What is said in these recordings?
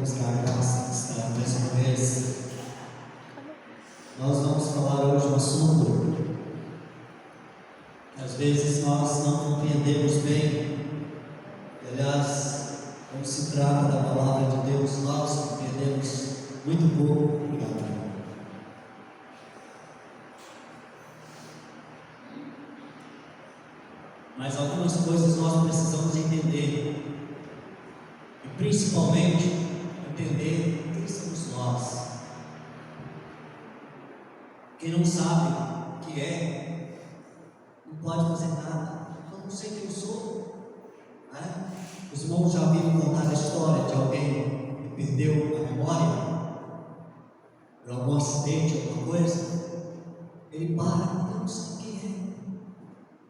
vos dar graça de estar mais uma vez. Nós vamos falar hoje um assunto que às vezes nós não compreendemos bem. Aliás, quando se trata da palavra de Deus, nós compreendemos muito pouco. Mas algumas coisas nós precisamos entender, e principalmente entender quem somos nós. Quem não sabe o que é, não pode fazer nada. Eu não sei quem eu sou, né? Os irmãos já viram contar a história de alguém que perdeu a memória por algum acidente, alguma coisa. Ele para, eu não sei quem é,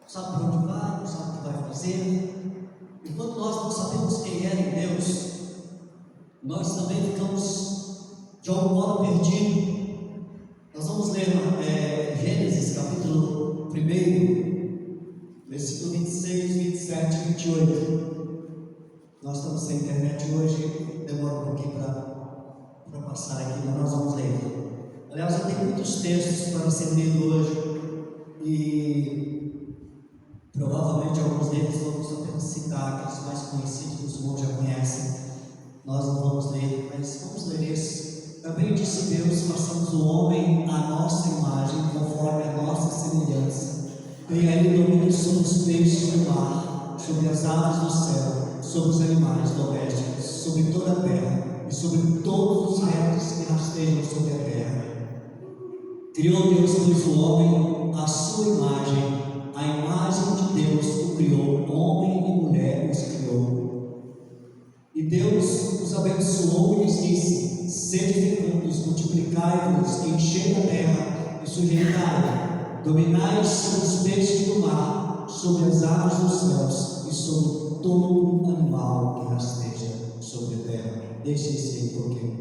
não sabe para onde vai, não sabe o que vai fazer. E quando nós não sabemos quem é em Deus, nós também ficamos de algum modo perdidos. Nós vamos ler Gênesis capítulo 1, versículo 26, 27 e 28. Nós estamos sem internet hoje, demora um pouquinho para passar aqui, mas nós vamos ler. Aliás, eu tenho muitos textos para ser lido hoje, e provavelmente alguns deles vamos apenas citar, aqueles mais conhecidos que os irmãos já conhecem. Nós não vamos ler, mas vamos ler esse. Também disse Deus: façamos o homem à nossa imagem, conforme a nossa semelhança. Tenha ele domínio sobre os peixes do mar, sobre as aves do céu, sobre os animais domésticos, sobre toda a terra e sobre todos os répteis que rastejam sobre a terra. Criou Deus, pois, o homem à sua imagem, a imagem de Deus o criou, homem e mulher os criou. E Deus os abençoou e lhes disse: sede fecundos, multiplicai-vos, enchei a terra e sujeitai-a, dominai sobre os peixes do mar, sobre as aves dos céus e sobre todo animal que rasteja sobre a terra. Deixe isso aí um pouquinho.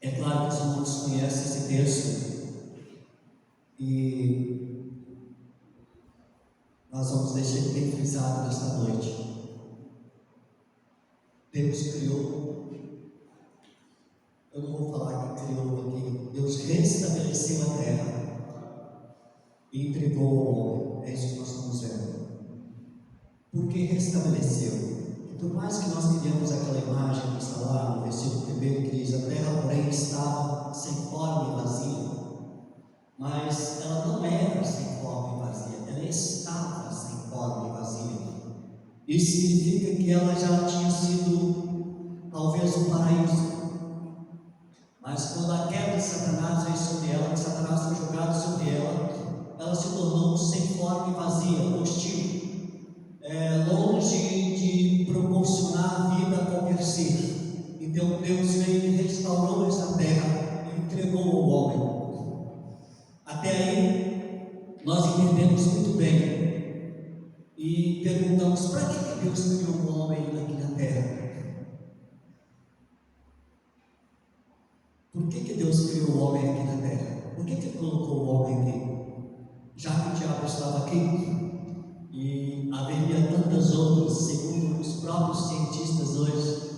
É claro que os irmãos conhecem esse texto, e nós vamos deixar ele bem frisado nesta noite. Deus criou, eu não vou falar que criou aqui, Deus restabeleceu a terra e entregou ao homem. É isso que nós estamos vendo. Por que restabeleceu? E por mais que nós criamos aquela imagem que está lá no versículo 1, que diz: a terra porém estava sem forma e vazia, mas ela não era sem forma e vazia, ela estava sem forma e vazia. Isso significa que ela já tinha sido talvez um paraíso, mas quando a queda de Satanás veio sobre ela, que Satanás foi jogado sobre ela, ela se tornou sem forma e vazia, hostil, longe de proporcionar vida a qualquer ser. Então Deus veio e restaurou essa terra e entregou ao homem. Até aí nós entendemos muito bem. E perguntamos: para que Deus criou o homem aqui na terra? Por que Deus criou o homem aqui na terra? Por que colocou o homem aqui? Já que o diabo estava aqui, e haveria tantas outras, segundo os próprios cientistas hoje,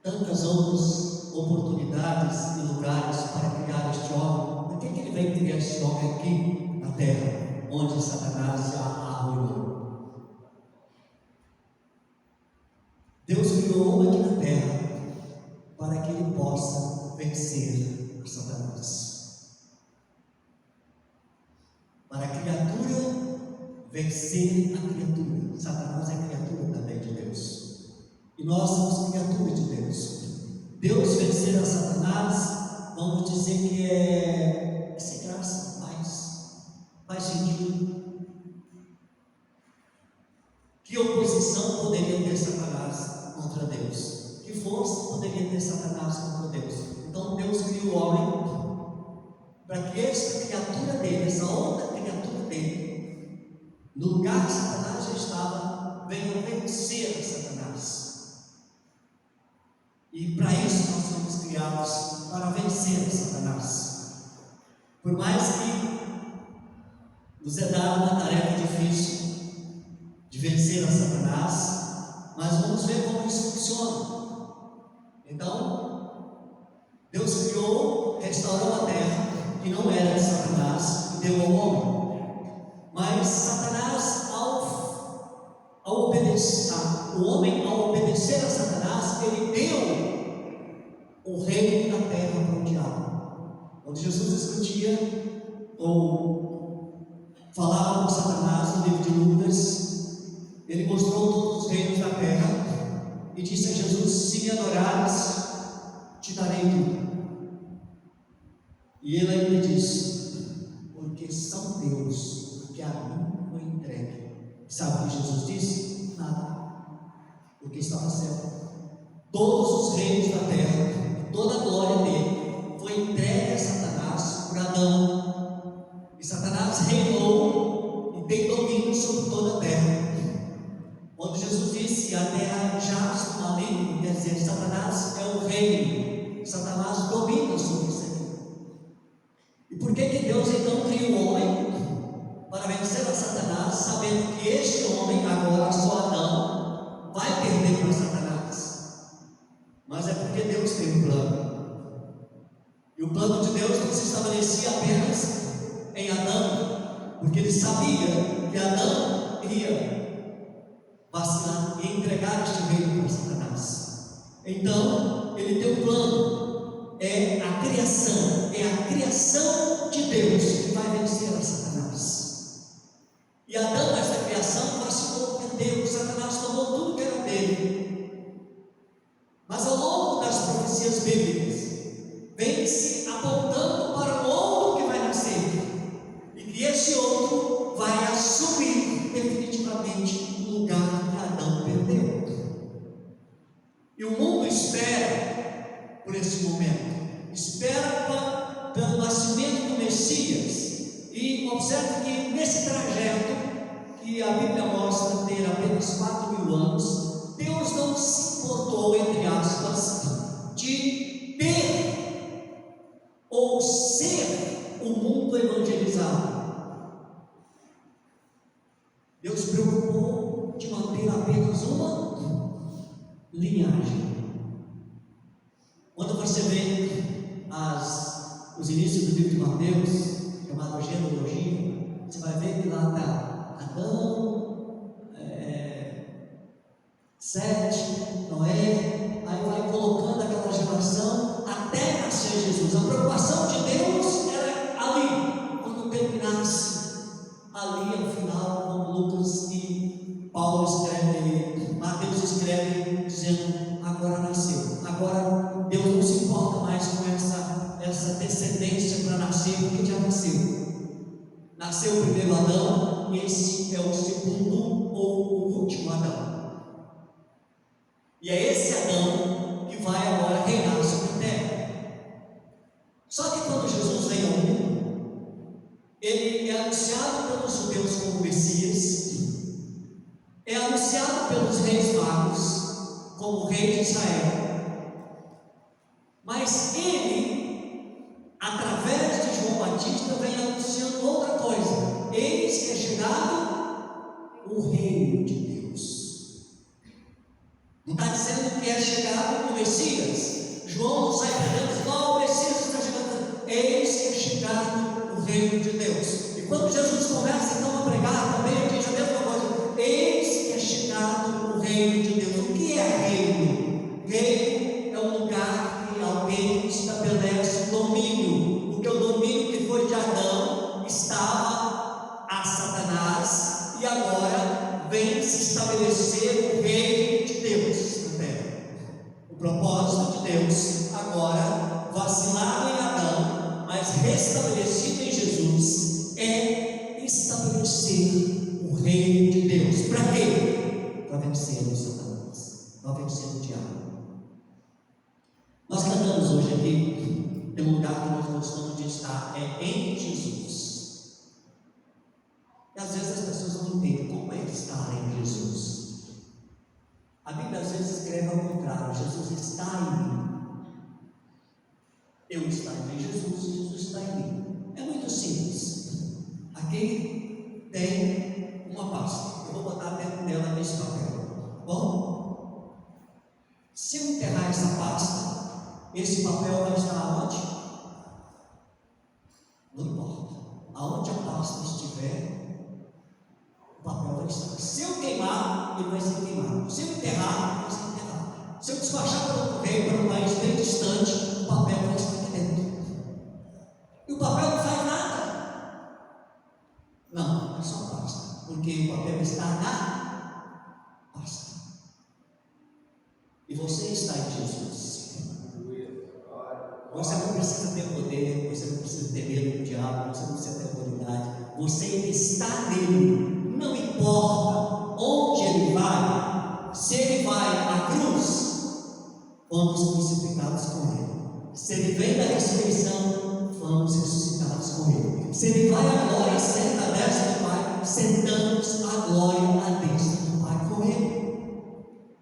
tantas outras oportunidades e lugares para criar este homem, por que ele veio criar este homem aqui na terra, onde Satanás já arruinou? Deus criou o homem aqui na terra para que ele possa vencer a Satanás, para a criatura vencer a criatura. Satanás é criatura também de Deus, e nós somos criatura de Deus. Deus vencer a Satanás, vamos dizer que é sem graça, faz sentido. Que oposição poderia ter Satanás contra Deus? Que força poderia ter Satanás contra Deus? Então Deus criou o homem para que esta criatura dele, essa outra criatura dele, no lugar que Satanás já estava, venha vencer a Satanás. E para isso nós fomos criados, para vencer a Satanás. Por mais que nos é dada uma tarefa difícil de vencer a Satanás, mas vamos ver como isso funciona. Então, Deus criou, restaurou a terra, que não era de Satanás, e deu ao homem. Mas Satanás, ao obedecer, o homem, ao obedecer a Satanás, ele deu o reino da terra para o diabo. Quando Jesus discutia ou falava com Satanás no livro de Lucas, ele mostrou todos os reinos da terra e disse a Jesus: se me adorares, te darei tudo. E ele ainda disse: porque são teus, porque a mim foi entregue. Sabe o que Jesus disse? Nada, porque estava certo. Todos os reinos da terra, toda a glória dele foi entregue a Satanás por Adão, e Satanás reinou e tem domínio sobre toda a terra. Quando Jesus disse: a terra jaz do maligno, quer dizer, Satanás é o reino, Satanás domina sobre isso aqui. E por que Deus então criou o homem? Para vencer a Satanás, sabendo que este homem, agora só Adão, vai perder para Satanás. Mas é porque Deus tem um plano. E o plano de Deus não se estabelecia apenas em Adão, porque ele sabia que Adão iria vacilar e entregar este reino para Satanás. Então, ele tem um plano. É a criação de Deus que vai vencer a Satanás. E Adão, essa criação, vacilou, perdeu, Satanás tomou tudo que era dele. Mas ao longo das profecias bíblicas, vem-se apontando para um outro que vai nascer, e que esse outro vai assumir definitivamente o lugar que Adão perdeu. E o mundo espera por esse momento, espera pelo nascimento do Messias. E observe que nesse trajeto, que a Bíblia mostra ter apenas 4.000 anos, Deus não se importou, entre aspas, de ter ou ser o mundo evangelizado. Deus se preocupou de manter apenas uma linhagem. Quando você vê os inícios do livro de Mateus, chamado genealogia, você vai ver que lá está Adão, Sete, Noé, aí vai colocando aquela geração até nascer Jesus. A preocupação de Deus era ali, quando terminasse, ali ao final, como Lucas e Paulo escreve, Mateus escreve, dizendo: agora nasceu. Agora Deus não se importa mais com essa descendência para nascer, porque já nasceu. Nasceu o primeiro Adão, e esse é o segundo ou o último Adão. E é esse Adão que vai agora reinar sobre a terra. Só que quando Jesus vem ao mundo, ele é anunciado pelos judeus como Messias, é anunciado pelos reis magos como rei de Israel, mas ele, através de João Batista, vem anunciando outra coisa: eis que é chegado o reino de Deus. Não está dizendo que é chegado o Messias. João não sai pregando: ó, o Messias está chegando. Eis que é chegado o reino de Deus. E quando Jesus começa então a pregar, também ele diz a mesma coisa: eis que é chegado o reino de Deus. O que é reino? Reino é um lugar que alguém estabelece domínio, porque o domínio que foi de Adão estava a Satanás, e agora vem se estabelecer o reino de Deus na terra. O propósito de Deus agora, vacilado em Adão, mas restabelecido em Jesus, é estabelecer o reino de Deus. Para quê? Para vencer o Satanás, para vencer o diabo. Nós cantamos hoje aqui, tem um lugar que nós gostamos de estar, é em Jesus. E às vezes as pessoas não entendem como é estar em Jesus. A Bíblia às vezes escreve ao contrário: Jesus está em mim. Eu estou em Jesus, Jesus está em mim. É muito simples. Aqui tem uma pasta, eu vou botar dentro dela nesse papel. Bom, Se eu enterrar essa pasta, esse papel vai estar onde? Não importa. Aonde a pasta estiver, o papel vai estar. Se eu queimar, ele vai ser queimado. Se eu enterrar, ele vai ser enterrado. Se eu despachar para o correio, para um país bem distante, o papel vai estar aqui dentro. E o papel não faz nada. Não, é só pasta. Porque o papel está na pasta. E você está em Jesus. Você não precisa ter poder, você não precisa ter medo do diabo, você não precisa ter autoridade. Você está nele. Não importa onde ele vai. Se ele vai à cruz, vamos crucificados com ele. Se ele vem da ressurreição, vamos ressuscitados com ele. Se ele vai à glória e senta à destra do Pai, sentamos a glória à destra do Pai com ele.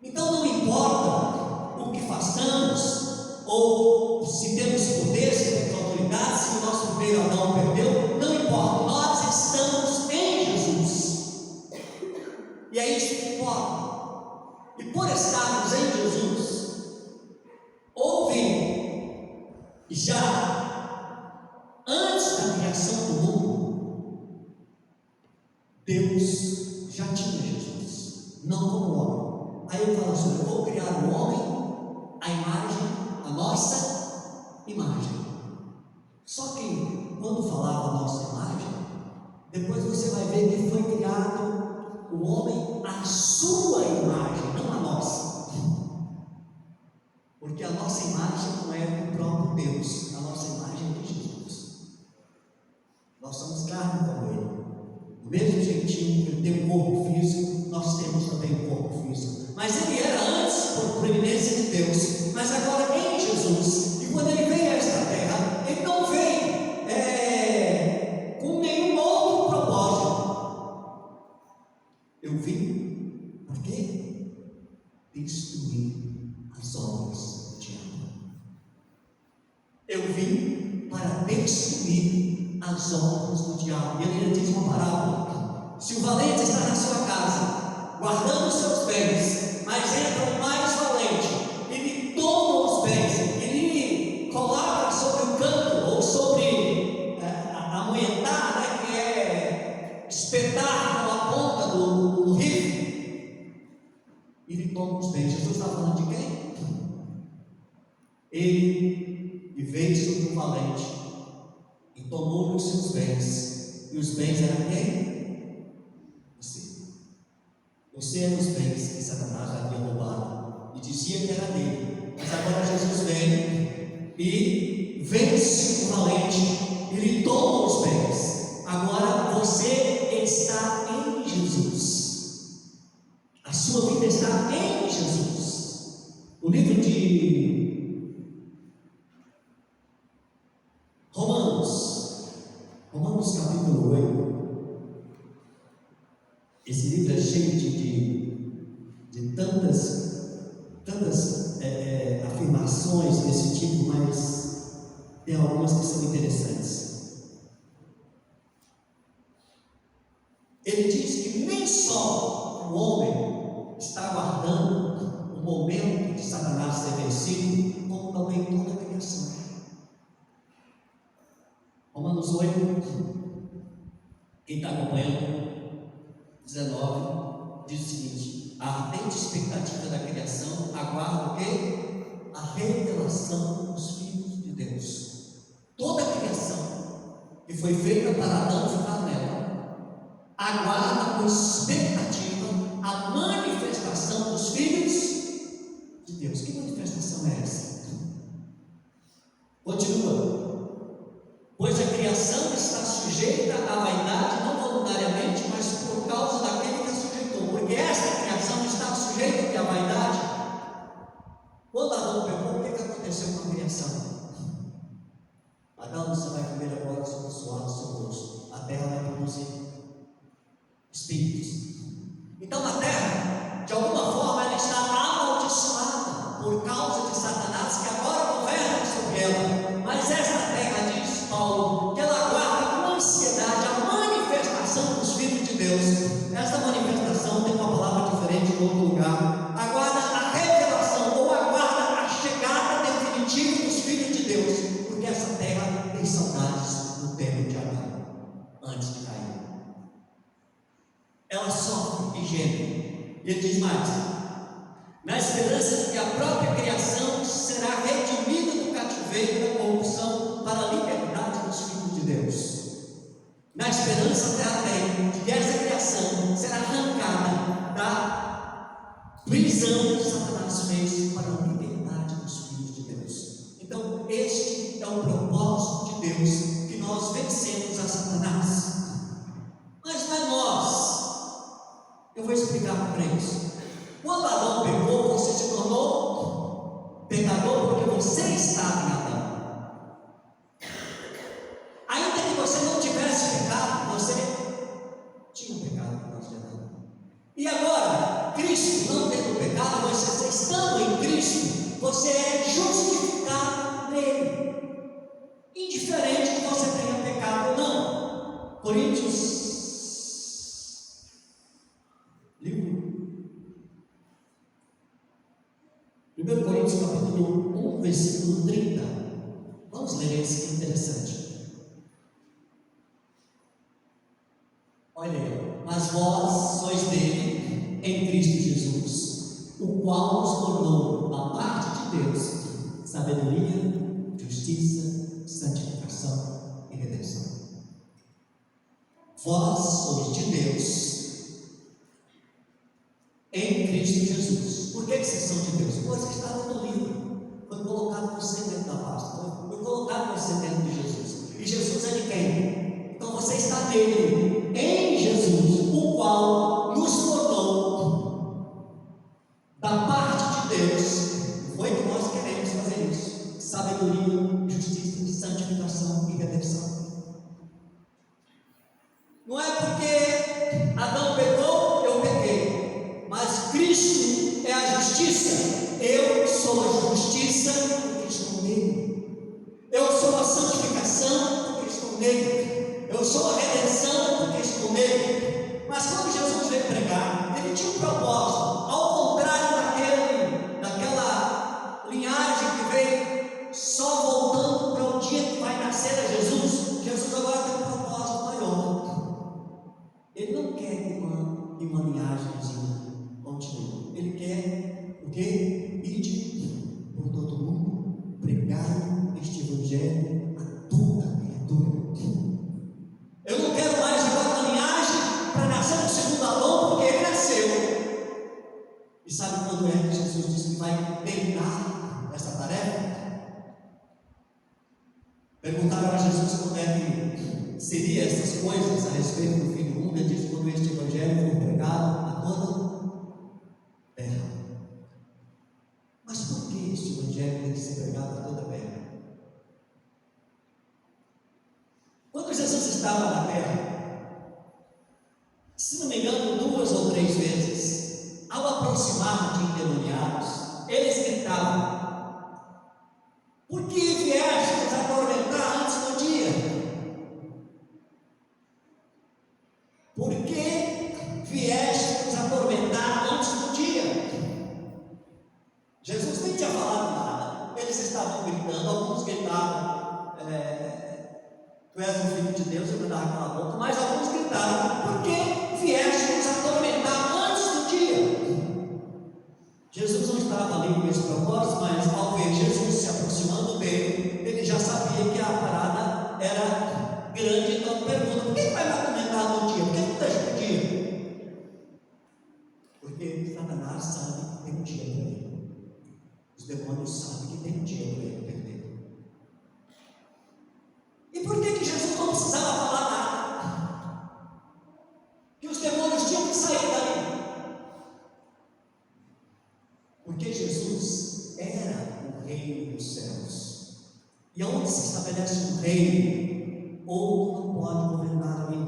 Então não importa o que façamos, ou se temos poder, se temos autoridade, se o nosso primeiro Adão perdeu, não importa, nós estamos em Jesus. E é isso que importa. E por estarmos em Jesus, houve já antes da criação do mundo, Deus já tinha Jesus, não como homem. Aí ele fala assim: eu vou criar o homem, a imagem, a nossa imagem. Só que quando falava a nossa imagem, depois você vai ver que foi criado o homem à sua imagem, não a nossa. Porque a nossa imagem não é do próprio Deus, a nossa imagem é de Jesus. Nós somos carne como ele. Do mesmo jeitinho que ele tem um corpo físico, nós temos também um corpo físico. Mas ele era antes por preeminência de Deus, mas agora em Jesus. E quando ele veio a esta terra, ele não veio com nenhum outro propósito. Eu vim para quê? Destruir as obras do diabo. Eu vim para destruir as obras do diabo. E ele ainda diz uma parábola: se o valente está na sua casa, guardando os seus bens, mas entra o mais valente, ele toma os bens, ele coloca sobre o canto, ou sobre a moetada, né, que é espetar com a ponta do rifle, ele toma os bens. Jesus está falando de quem? Ele veio sobre o valente e tomou os seus bens. E os bens eram quem? Você era os bens que Satanás havia roubado e dizia que era dele. Mas agora Jesus vem e vence o valente, ele toma os bens. Agora você está em Jesus. A sua vida está em Jesus. O livro de Romanos capítulo 8. Esse livro é cheio de tantas afirmações desse tipo, mas tem algumas que são interessantes. Ele diz que nem só o homem está aguardando o momento de Satanás ser vencido, como também toda a criação. Romanos 8, quem está acompanhando, 19, diz o seguinte: a ardente expectativa da criação aguarda o quê? A revelação dos filhos de Deus. Toda a criação que foi feita para Adão ficar nela, aguarda com expectativa a manifestação dos filhos de Deus. Que manifestação é essa? Continua. Pois a criação está sujeita à vaidade, não voluntariamente, mas por causa daquele que a sujeitou. Porque esta criação está sujeita à vaidade. Quando Adão pecou, o que aconteceu com a criação? Adão, você vai comer agora sobre o suor do seu rosto. A terra vai produzir espíritos. Então a terra, de alguma forma, ela está amaldiçoada por causa de Satanás, que agora governa sobre ela. Mas esta terra, diz Paulo, que ela aguarda com ansiedade a manifestação dos filhos de Deus. Esta manifestação tem uma palavra diferente em outro lugar. Aguarda a revelação, ou aguarda Ele diz mais: na esperança de que a própria criação será redimida do cativeiro da corrupção para a liberdade dos filhos de Deus. Na esperança verdadeira de que essa criação será arrancada da prisão que Satanás fez para a liberdade dos filhos de Deus. Então, este é o propósito de Deus, que nós vencemos a Satanás. Mas não é nós. Eu vou explicar para eles. Quando Adão pecou, você se tornou pecador porque você estava em Adão. Ainda que você não tivesse pecado, você tinha pecado por causa de Adão. E agora, Cristo não tendo pecado, você estando em Cristo, você é justificado nele, indiferente que você tenha pecado ou não. Coríntios, livro 1 Coríntios capítulo 1, versículo 30. Vamos ler esse, que é interessante. Olha aí: mas vós sois dele em Cristo Jesus, o qual nos tornou a parte de Deus sabedoria, justiça, santificação e redenção. Vós sois de Deus em Cristo Jesus. Por que vocês são de Deus? Pois que está no livro. Foi colocado você dentro da pasta. Foi colocado você dentro de Jesus. E Jesus é de quem? Então você está nele, em Jesus, o qual nos tornou da parte de Deus. Foi que nós queremos fazer isso: sabedoria, justiça, santificação e redenção. Não é porque Adão pecou, eu pequei, mas Cristo é a justiça. Eu sou a justiça porque estou nele. Eu sou a santificação porque estou nele. Eu sou a redenção porque estou nele. Mas quando Jesus veio pregar, ele tinha um propósito. Ao contrário daquela linhagem que veio só voltando para o dia que vai nascer a Jesus, Jesus agora tem um propósito maior. Ele não quer que uma linhagemzinha continue. Ele quer o quê? Ide por todo mundo, pregai este evangelho a toda criatura. Eu não quero mais agora uma linhagem para nascer no segundo Adão, porque ele nasceu. E sabe quando é que Jesus disse que vai terminar essa tarefa? Perguntaram a Jesus quando é que seria essas coisas a respeito do Filho do Mundo. Ele disse: quando este evangelho for pregado a toda terra. Mas por que este evangelho tem que ser pregado a toda a terra? Quando Jesus estava na terra, se não me engano, 2 ou 3 vezes, ao aproximar de endemoniados, eles gritavam: por que vieste nos atormentar antes do dia? Por que vieste nos atormentar antes do dia? Jesus nem tinha falado nada. Eles estavam gritando, alguns gritavam: tu és o Filho de Deus, eu mandava aquela boca. Mas alguns gritaram: por que vieste nos atormentar antes do dia? Jesus não estava ali com esse propósito, mas ao ver Jesus se aproximando dele, ele já sabia que a parada era grande. Então pergunta: por que vai me atormentar no dia? Por que não deixa o dia? Porque Satanás sabe que tem um dia para ele. Os demônios sabem que tem um dia para ele perder. E por que Jesus não precisava falar nada? Que os demônios tinham que sair dali. Porque Jesus era o reino dos céus. E onde se estabelece um reino, outro não pode governar ali.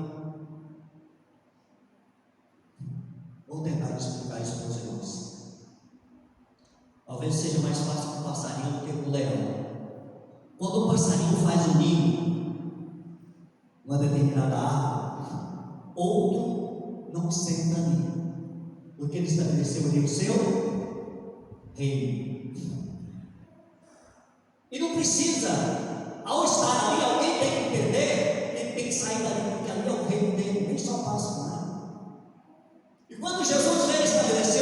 Vou tentar explicar isso para os irmãos. Talvez seja mais fácil com o passarinho do que com o leão. Quando o passarinho faz um ninho numa determinada árvore, outro não senta ali, porque ele estabeleceu ali o seu reino. E não precisa, ao estar ali, alguém tem que entender, ele tem que sair dali, porque ali é o reino dele, nem só passa lá. E quando Jesus veio estabelecer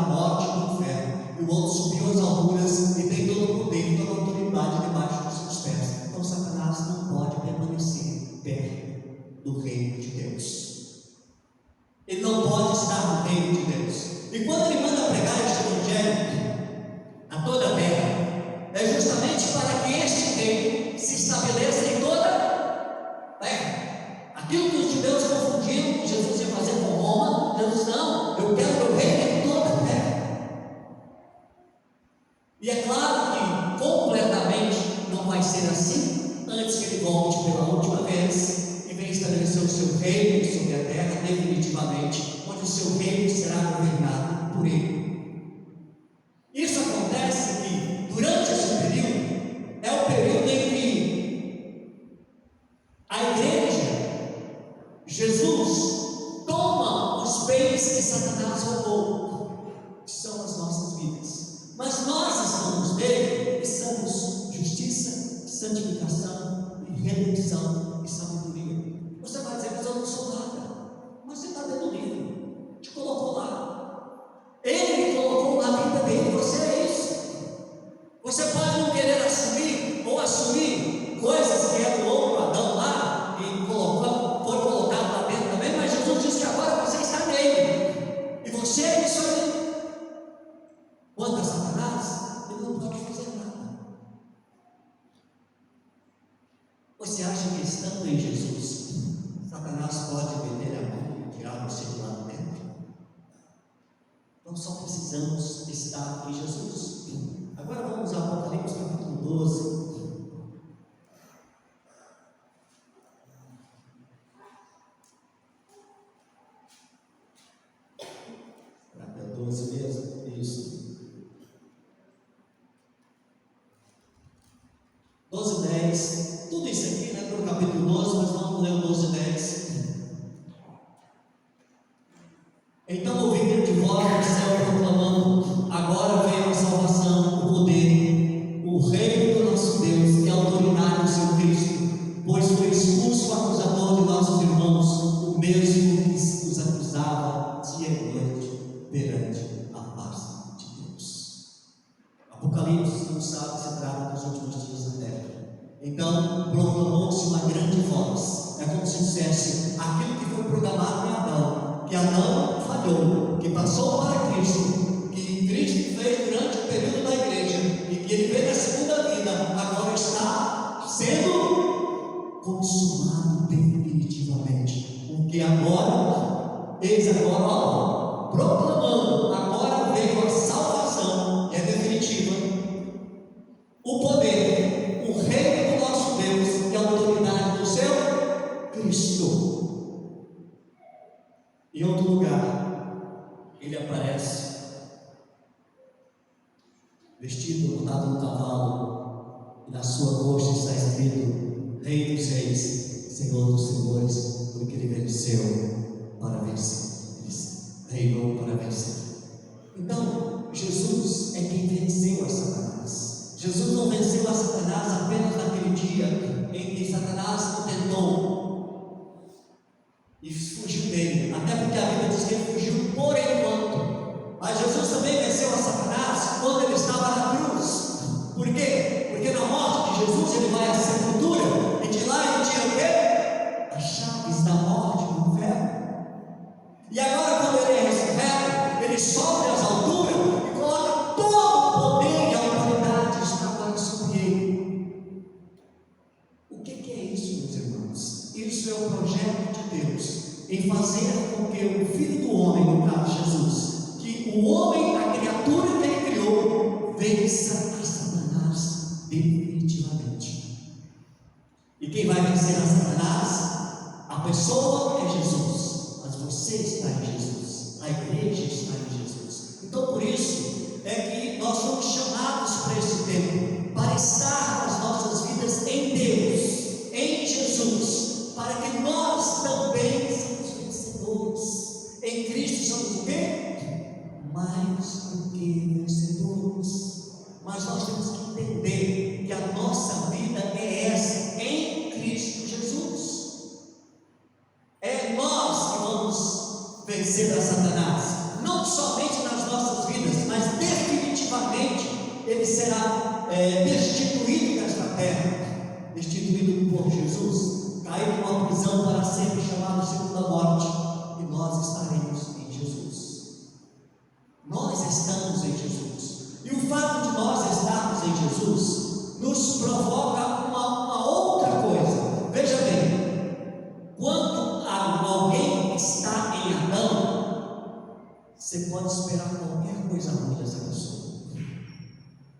da morte e do inferno, e o outro subiu às alturas e tem todo o poder e toda a autoridade debaixo dos seus pés. Então Satanás não pode permanecer perto do reino de Deus. Ele não pode estar no reino de Deus. E quando ele manda pregar este evangelho a toda a terra, é justamente para que este reino se estabeleça em toda a terra. Aquilo que os judeus confundiram que Jesus ia fazer com Roma, Jesus não, eu quero meu reino em toda a terra. E é claro que completamente não vai ser assim, antes que ele volte pela última vez e venha estabelecer o seu reino sobre a terra definitivamente, onde o seu reino será governado por ele. Isso acontece que durante esse período é o período em que a igreja, Jesus, toma os bens que Satanás roubou, que são as nossas vidas. Mas nós estamos nele e somos justiça, santificação e redenção e sabedoria. Você vai dizer, mas eu não sou nada. Mas você está dentro do livro, te colocou lá. Ele colocou na vida dele, você é isso. Você pode não querer assumir ou assumir coisas que é do outro Adão lá e foi colocado lá dentro também, mas Jesus disse que agora você está nele e você é isso aí. Quanto a Satanás, ele não pode fazer nada. Você acha que estando em Jesus, Satanás pode meter a mão e tirar você de lá dentro? Nós só precisamos estar em Jesus. Agora vamos ao Apocalipse capítulo 12. Será que é 12 mesmo? Isso. 12, 10. Tudo isso aqui, né? Para o capítulo 12, mas vamos ler o 12, 10. Então ouvi de voz do céu proclamando: agora veio a salvação, o poder, o reino do nosso Deus e a autoridade do seu Cristo, pois foi expulso o acusador de nossos irmãos, o mesmo que os acusava dia e noite perante a face de Deus. Apocalipse, não sabe, se trata dos últimos dias da terra. Então proclamou-se uma grande voz. É como se dissesse aquilo que foi programado em Adão, que Adão falhou, que passou para Cristo, que Cristo fez durante o período da igreja e que ele fez na segunda vida, agora está sendo consumado definitivamente. Porque agora, eis agora, proclamando, agora veio a salvação, que é definitiva, o poder, o reino do nosso Deus e a autoridade do seu Cristo. Em outro lugar, ele aparece vestido, montado no cavalo, e na sua coxa está escrito: Rei dos Reis, Senhor dos Senhores, porque ele venceu para vencer, ele reinou para vencer. Então, Jesus é quem venceu a Satanás. Jesus não venceu a Satanás apenas naquele dia em que Satanás o tentou e fugiu dele, até porque a Bíblia diz que ele fugiu por enquanto. Mas Jesus também venceu a Satanás quando ele estava na cruz. Por quê? Porque na morte de Jesus ele vai à sepultura e de lá ele tira o quê? As chaves da morte e do inferno. E agora, quando ele é ressurreto, ele sobe às alturas e coloca todo o poder e a autoridade está agora sobre ele. O que é isso, meus irmãos? Isso é o projeto de Deus em fazer com que o Filho do Homem, no caso Jesus, que o homem, a criatura que ele criou, vença a Satanás definitivamente. E quem vai vencer a Satanás? A pessoa é Jesus, mas você está em Jesus, a igreja está em Jesus. Então por isso é que nós somos chamados para esse tempo, para estar as nossas vidas em Deus, em Jesus, para que nós também somos vencedores. Em Cristo somos o quê? Mais do que vencedores. Mas nós temos que entender que a nossa vida é essa, em Cristo Jesus. É nós que vamos vencer a Satanás. não somente nas nossas vidas, mas definitivamente ele será destituído desta terra, destituído por Jesus, cair numa prisão para sempre, chamado segunda morte, e nós estaremos em Jesus. Nós estamos em Jesus, e o fato de nós estarmos em Jesus nos provoca uma outra coisa. Veja bem, quando alguém está em Adão, você pode esperar qualquer coisa ruim dessa pessoa.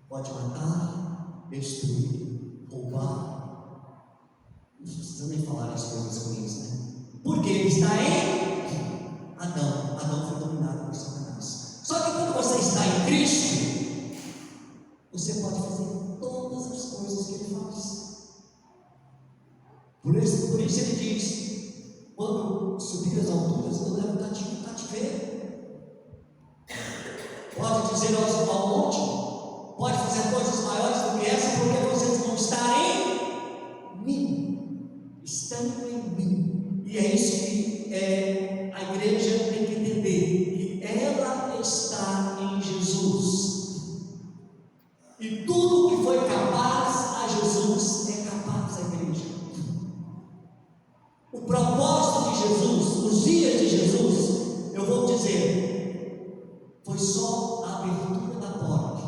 Pode matar, destruir, roubar. Não precisa nem falar as coisas ruins, né? Porque ele está em Adão. Adão foi dominado por Satanás. Só que quando você está em Cristo, você pode fazer todas as coisas que ele faz. Por isso ele diz: quando subir as alturas, eu levo o cativeiro. Pode dizer ao monte, pode fazer coisas maiores do que essa, porque vocês vão estar em mim, estando em mim. E é isso que a igreja tem que entender, que ela está em Jesus, e tudo que foi capaz a Jesus é capaz a igreja. O propósito de Jesus, os dias de Jesus, eu vou dizer, foi só a abertura da porta.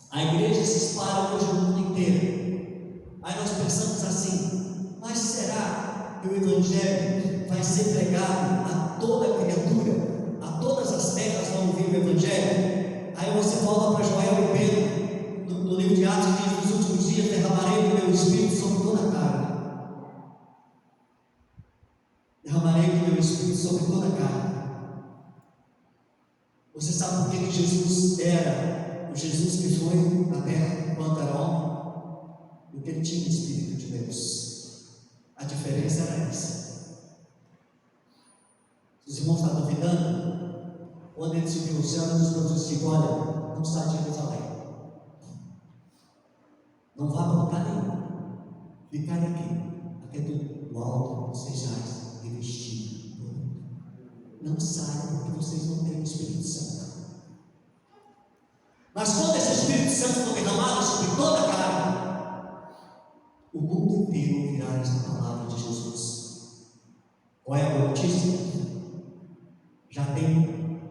A igreja se espalha hoje no mundo inteiro. Aí nós pensamos assim: mas será que o Evangelho vai ser pregado a toda criatura? A todas as terras vão ouvir o Evangelho? Aí você volta para Joel e Pedro, no livro de Atos, diz: nos últimos dias derramarei o meu Espírito sobre toda a carne. Derramarei o meu Espírito sobre toda a carne. Você sabe por que Jesus era o Jesus que foi na terra enquanto era homem? Porque ele tinha o Espírito de Deus. A diferença era essa. Os irmãos estão duvidando? Quando ele subiu ao céu, Jesus falou assim: olha, não sai de Jerusalém, não vá para lugar nenhum, ficai aqui do alto, sejais revestidos. Não saiam, porque vocês não têm o Espírito Santo. Mas quando esse Espírito Santo for derramado sobre toda a carne, o mundo inteiro ouvirá esta palavra de Jesus. Qual é a boa notícia? Já tem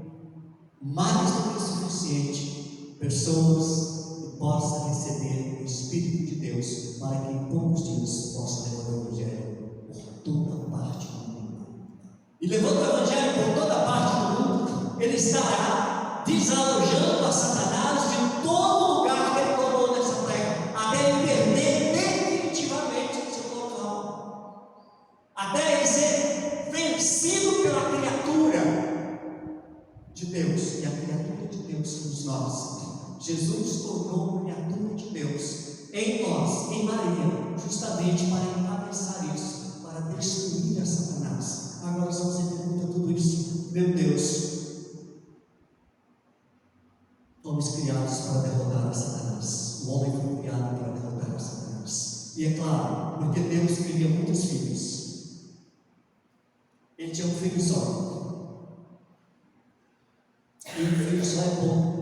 mais do que suficiente pessoas que possam receber o Espírito de Deus, para que em poucos dias possam levar o Evangelho por toda parte do mundo. E levando o Evangelho por toda parte do mundo, ele estará desalojando a Satanás de todo lugar que ele tomou nessa terra, até ele perder definitivamente o seu local, até ele ser vencido pela criatura de Deus. E a criatura de Deus somos nós. Jesus tornou criatura de Deus em nós, em Maria, justamente para encabeçar isso, para destruir a Satanás. Agora, se você pergunta tudo isso, meu Deus, fomos criados para derrotar a Satanás. O homem foi criado para derrotar a Satanás. E é claro, porque Deus queria muitos filhos. Ele tinha um filho só. E um filho só é bom.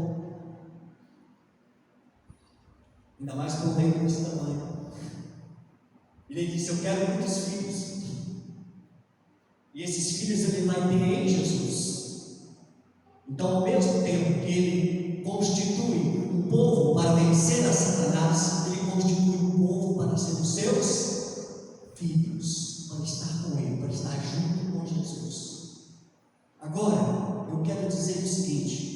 Ainda mais com um reino desse tamanho. Ele disse: eu quero muitos filhos. E esses filhos ele vai ter em Jesus. Então, ao mesmo tempo que ele constitui um povo para vencer a Satanás, ele constitui um povo para ser os seus filhos, para estar com ele, para estar junto com Jesus. Agora, eu quero dizer o seguinte: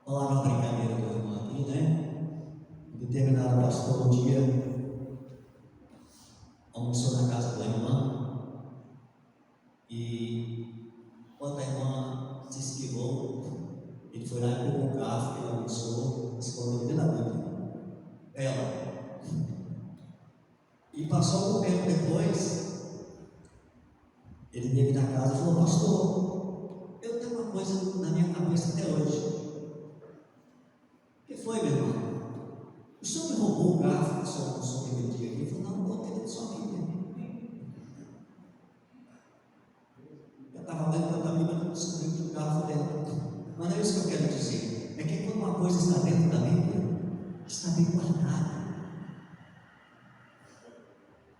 vou falar uma brincadeira do irmão aqui, né? Um determinado pastor um dia almoçou na casa da irmã, e quando a irmã se esquivou, ele foi lá e pegou um garfo que ele almoçou, escondeu dentro da Bíblia. Ela. E passou um tempo depois, ele veio na casa e falou: pastor, eu tenho uma coisa na minha cabeça até hoje. O que foi, meu irmão? O senhor me roubou o garfo que o senhor me vendia aqui? Ele falou: não, botei dentro da sua Bíblia. Eu estava lendo da Bíblia e descobri que o garfo dentro. Mas não é isso que eu quero dizer. É que quando uma coisa está dentro da Bíblia, está bem guardada.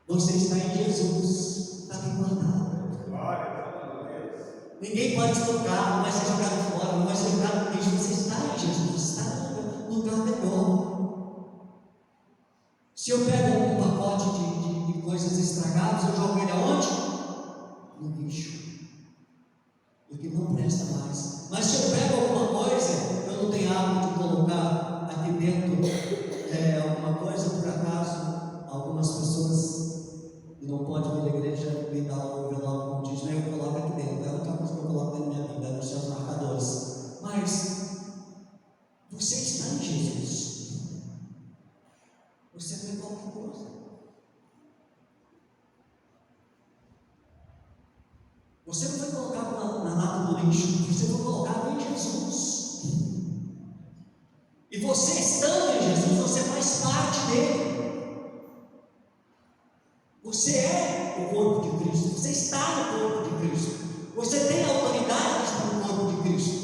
Você está em Jesus, está bem guardado. Ninguém pode te tocar, não vai ser jogado fora, não vai ser jogado no lixo. Você está em Jesus, está no lugar melhor. Se eu pego um pacote de coisas estragadas, eu jogo ele aonde? No lixo. Porque não presta mais. Mas se eu pego alguma coisa, eu não tenho hábito de colocar aqui dentro alguma coisa, por acaso, algumas pessoas não podem vir à igreja me dar o envelope como diz, eu coloco aqui dentro. É outra coisa que eu coloco dentro da minha vida, nos seus marcadores. Mas você está em Jesus. Você não é qualquer coisa. Você não foi colocado na lata do lixo, você foi colocado em Jesus. E você estando em Jesus, você faz parte dele. Você é o corpo de Cristo, você está no corpo de Cristo, você tem a autoridade de estar no corpo de Cristo.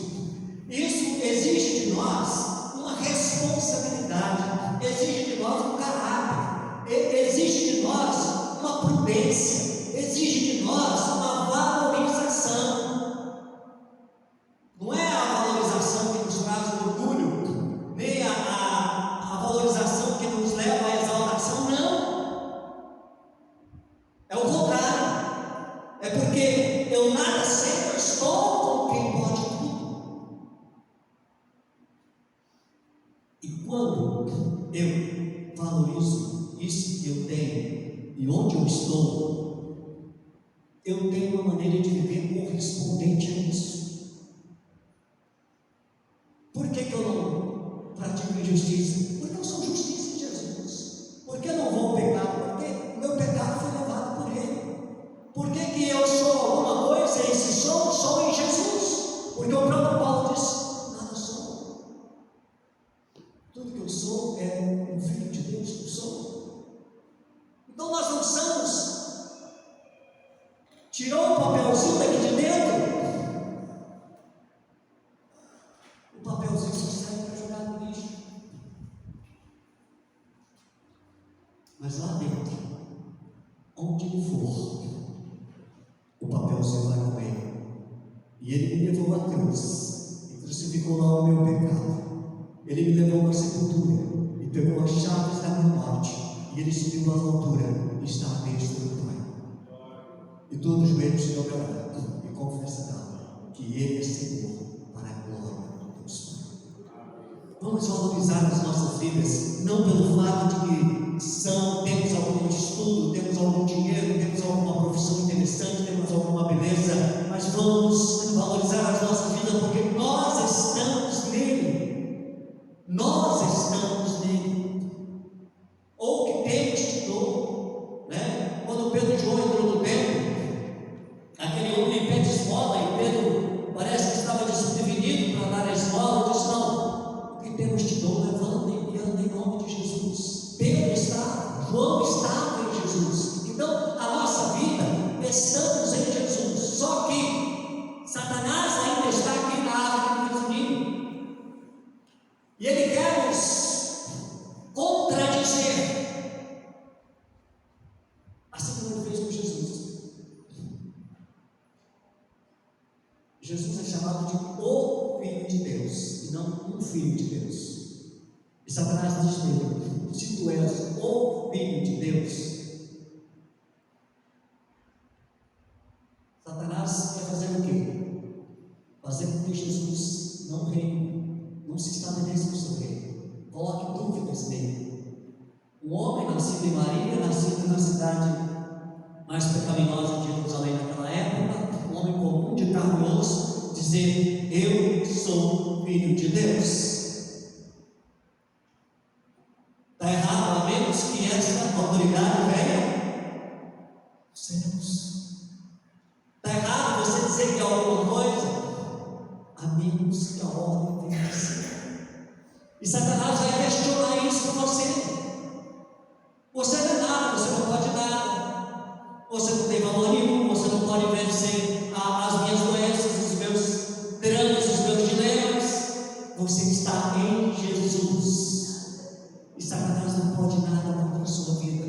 Isso exige de nós uma responsabilidade, exige de nós um caráter, exige de nós uma prudência, exige de nós uma valorização. Não é a valorização que nos traz orgulho, nem a valorização que nos leva à exaltação, não. É o contrário. É porque eu nada sei, eu estou com quem pode tudo. E quando eu valorizo isso que eu tenho e onde eu estou, eu tenho uma maneira de viver correspondente a isso. Por que eu não pratico injustiça? Porque eu sou justiça em Jesus. Por que eu não vou ao pecado? Porque o meu pecado foi levado por Ele. Por que eu sou alguma coisa e se sou em Jesus? Porque o próprio Paulo diz: nada sou. Tudo que eu sou é um filho de Deus que eu sou. Então nós não somos. Tirou o papelzinho daqui de dentro. O papelzinho só serve para jogar no lixo. Mas lá dentro, onde ele for, o papelzinho vai com ele. E ele me levou à cruz e crucificou lá o meu pecado. Ele me levou à sepultura e pegou as chaves da minha morte. E ele subiu às alturas e está à destra do Pai. E todos os joelhos se dobrarão e confessarão que Ele é Senhor para a glória de Deus. Vamos valorizar as nossas vidas, não pelo fato de que temos algum estudo, temos algum dinheiro, temos alguma profissão interessante, temos alguma beleza, mas vamos valorizar as nossas vidas porque nós estamos nele. Nós estamos nele. Ou que Deus te dou, né? Quando Pedro e João entrou no templo, aquele homem pede esmola e Pedro parece que estava desprevenido para dar a esmola. Disse: não, o que Deus te dou, levanta e anda em nome de Jesus. Pedro está, João estava em Jesus. Então a nossa vida, estamos em Jesus. Só que Satanás ainda está aqui na árvore do ninho e ele quer nos contradizer, assim como ele fez com Jesus. Jesus é chamado de o Filho de Deus e não um Filho de Deus. E Satanás diz nele: se tu és o Filho de Deus, Satanás quer fazer o quê? Fazer com que Jesus não reine, não se estabeleça no seu reino, coloque dúvidas nele. Um homem nascido em Maria, nascido na cidade mais pecaminosa de Jerusalém naquela época, um homem comum de carne e osso, dizer: eu sou Filho de Deus. Está errado, a menos que essa autoridade venha dos céus. Está errado você dizer que é alguma coisa, a menos que a ordem venha do céu. E Satanás vai questionar isso para você. Você não é nada, você não pode nada. Você não tem valor nenhum, você não pode vencer as minhas doenças, os meus dramas, os meus dilemas. Você está em Jesus. E Satanás não pode nada contra a sua vida.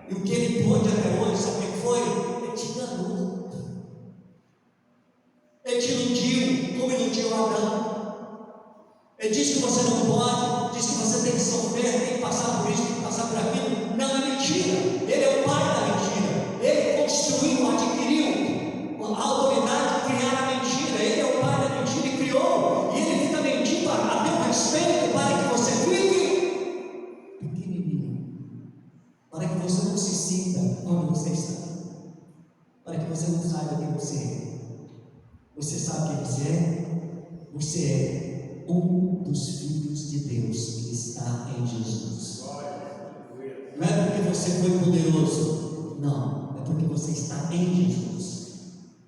E o que ele pôde até hoje, sabe o que foi? Ele te enganou. Ele te iludiu, como iludiu Abraão. Ele diz que você não pode, diz que você tem que sofrer, tem que passar por isso, tem que passar por aquilo. Não, é mentira. Ele é o pai da mentira. Ele construiu, adquiriu a autoridade de criar a mentira. Ele é o pai da mentira e criou. E ele fica mentindo a teu respeito para que você fique pequenininho, para que você não se sinta onde você está, para que você não saiba quem você é. Você sabe quem você é? Você é um dos filhos de Deus que está em Jesus. Não é porque você foi poderoso, não, é porque você está em Jesus.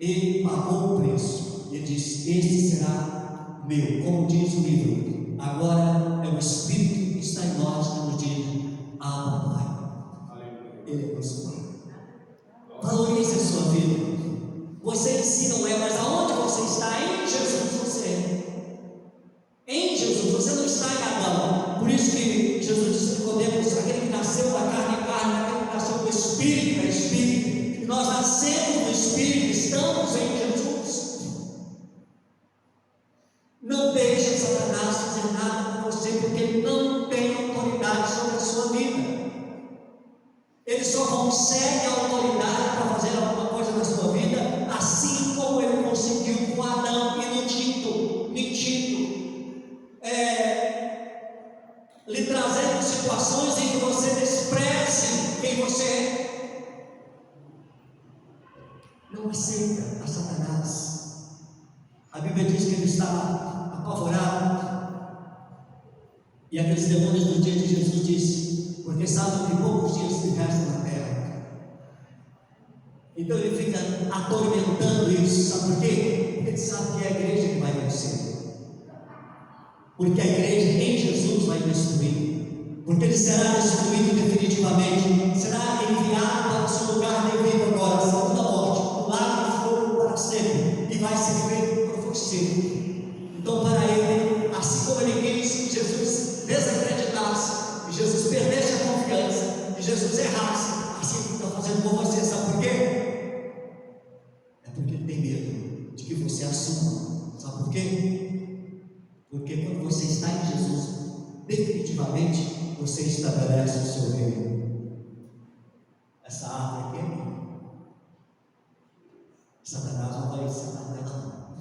Ele pagou o preço. Ele disse: este será meu. Como diz o livro, agora é o Espírito que está em nós que nos diz: Abba, Pai. Ele é nosso Pai. Valorize a sua vida. Você em si não é, mas aonde você está? Em Jesus você é. Em Jesus, você não está em Adão. Por isso que Jesus disse que Nicodemos: aquele que nasceu da carne é carne, aquele que nasceu do Espírito é Espírito. E nós nascemos do Espírito, estamos em Jesus. Não deixe Satanás fazer nada com você, porque ele não tem autoridade sobre a sua vida. Ele só consegue a autoridade para fazer alguma coisa na sua vida, assim como ele conseguiu com Adão, mentindo, lhe trazendo situações em que você despreze quem você é. Não aceita a Satanás. A Bíblia diz que ele estava apavorado, e aqueles demônios do dia de Jesus disse: porque sabem que poucos dias lhe restam na terra. Então ele fica atormentando isso. Sabe por quê? Porque ele sabe que é a igreja que vai vencer. Porque a igreja em Jesus vai destruir. Porque ele será destruído definitivamente. Será enviado para o seu lugar devido agora, a segunda morte, o lago de fogo para sempre. E vai ser feito por você. Então, para ele, assim como ele quis que Jesus desacreditasse, que Jesus perdesse a confiança, que Jesus errasse, assim que está fazendo com você. Sabe por quê? É porque ele tem medo de que você assuma. Sabe por quê? Porque quando você está em Jesus, definitivamente você estabelece o seu reino. Essa árvore aqui é minha. Satanás não vai ensinar nela.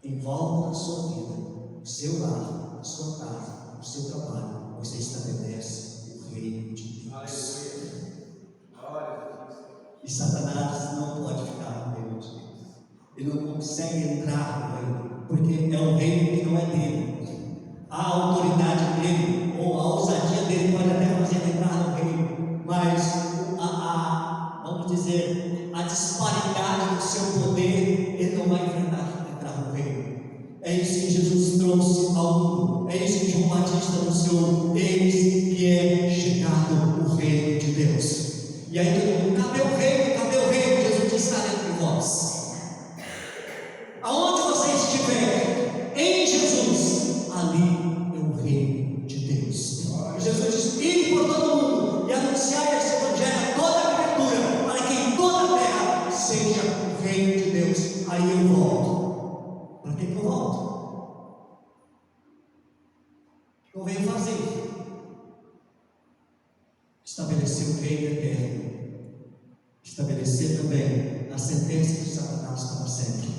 Em volta da sua vida, o seu lar, a sua casa, o seu trabalho, você estabelece o reino de Deus. E Satanás não pode ficar no reino de Deus. Ele não consegue entrar no reino, porque é um reino que não é dele. A autoridade dele, ou a ousadia dele, pode até fazer ele entrar no reino, mas vamos dizer, a disparidade do seu poder, ele não vai entrar no reino. É isso que Jesus trouxe ao mundo. É isso que João Batista anunciou: eis que é chegado o reino de Deus. E aí todo mundo: cadê o reino? Cadê o reino? Jesus disse: está entre vós. Aonde você estiver em Jesus, ali é o reino de Deus. E Jesus disse: ide por todo mundo e anunciai esse evangelho a toda a criatura, para que em toda a terra seja o reino de Deus. Aí eu volto. Para que eu volto? Eu venho fazer. Estabelecer o reino eterno. Estabelecer também a sentença de Satanás para sempre.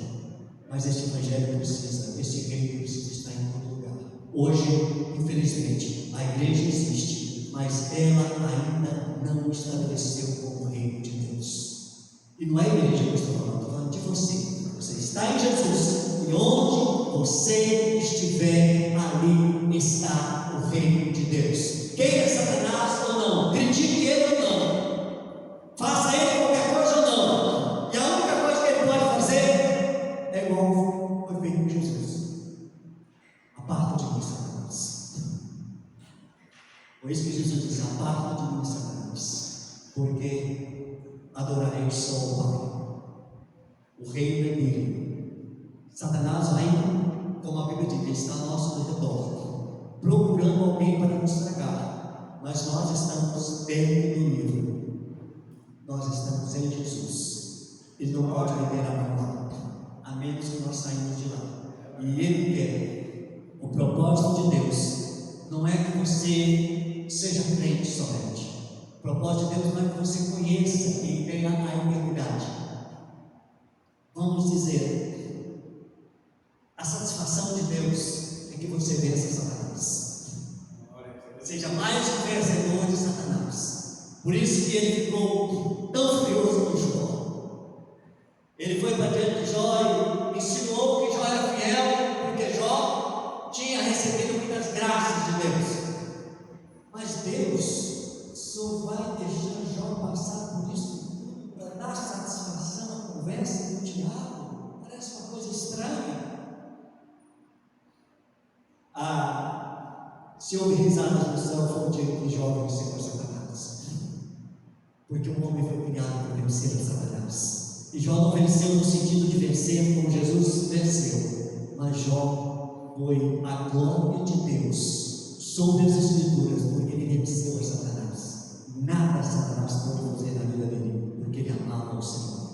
Mas este evangelho precisa, este reino precisa estar em todo lugar. Hoje, infelizmente, a igreja existe, mas ela ainda não estabeleceu como reino de Deus. E não é a igreja que eu estou falando de você. Você está em Jesus, e onde você estiver, ali está o reino de Deus. Queira Satanás ou não, critique ele ou não, faça ele qualquer coisa ou não, e a única coisa que ele pode fazer é igual foi feito com Jesus: aparta de mim, Satanás. porque adorarei só o Pai. O reino é dele. Satanás ainda, como a Bíblia diz, está ao nosso redor, procurando alguém para nos tragar, mas nós estamos dentro do livro, nós estamos em Jesus. Ele não pode viver a mão, a menos que nós saímos de lá. E Ele quer. O propósito de Deus não é que você seja crente somente. O propósito de Deus não é que você conheça e tenha a eternidade. Vamos dizer, a satisfação de Deus é que você vença Satanás, seja mais um vencedor de Satanás. Por isso que ele ficou tão furioso com Jó. Ele foi para diante de Jó e ensinou que Jó era fiel, porque Jó tinha recebido muitas graças de Deus. Mas Deus só vai deixar Jó passar por isso tudo para dar satisfação à conversa do diabo. Parece uma coisa estranha. Se houve risadas no céu, foi o dia que Jó venceu a Satanás. Porque o homem foi criado para vencer a Satanás. E Jó não venceu no sentido de vencer como Jesus venceu, mas Jó foi a glória de Deus sobre as Escrituras, porque ele venceu a Satanás. Nada Satanás pode fazer na vida dele, porque ele amava o Senhor.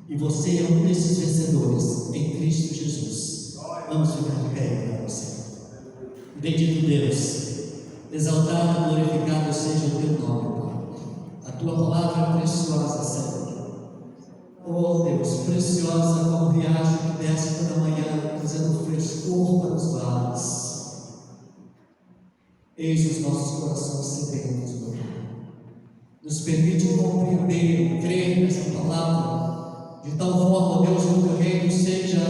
E você é um desses vencedores em Cristo Jesus. Vamos ficar de pé para você. Bendito Deus, exaltado e glorificado seja o teu nome, Pai. A tua palavra é preciosa, Senhor. Oh Deus, preciosa como viagem que desce toda manhã, trazendo frescor para os vales. Eis os nossos corações sedentos, meu Pai. Nos permite compreender, crer nessa palavra, de tal forma, Deus, que o teu reino seja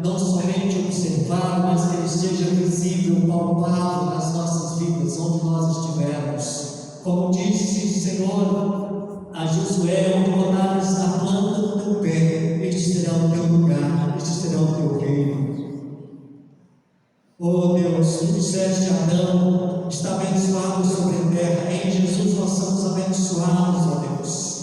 não somente observado, mas que ele seja visível, palpável nas nossas vidas, onde nós estivermos. Como disse o Senhor a Josué, onde botares a planta do teu pé, este será o teu lugar, este será o teu reino. Oh Deus, tu disseste a Adão, está abençoado sobre a terra. Em Jesus nós somos abençoados, ó Deus.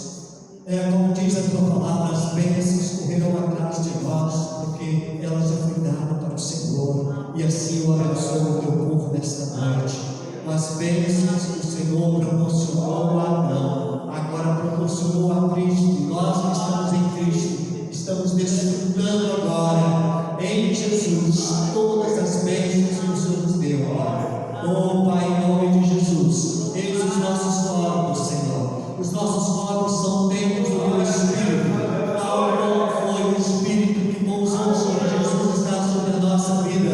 Como diz a tua palavra, as bênçãos correrão atrás de nós, porque ela já foi dada para o Senhor, e assim eu abençoo o teu povo nesta noite. As bênçãos que o Senhor proporcionou a Adão, agora proporcionou a Cristo, e nós que estamos em Cristo, estamos desfrutando agora, em Jesus, todas as bênçãos que o Senhor nos deu. Oh Pai, em nome de Jesus, eis os nossos corpos, Senhor. Os nossos corpos são templos do teu Espírito, tal como foi o Espírito que pousou sobre Jesus, está sobre a nossa vida.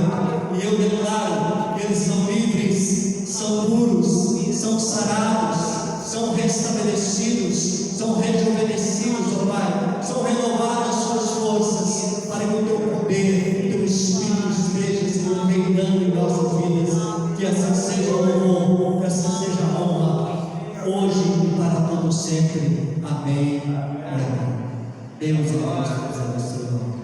E eu declaro que eles são livres, são puros, são sarados, são restabelecidos, são rejuvenescidos, ó Pai, são renovadas suas forças, para que o teu poder, o teu Espírito esteja se reinando em nossas vidas. Que assim seja o louvor, que assim seja a honra, hoje e para todo sempre. Amém. Amém. Deus é nosso Deus,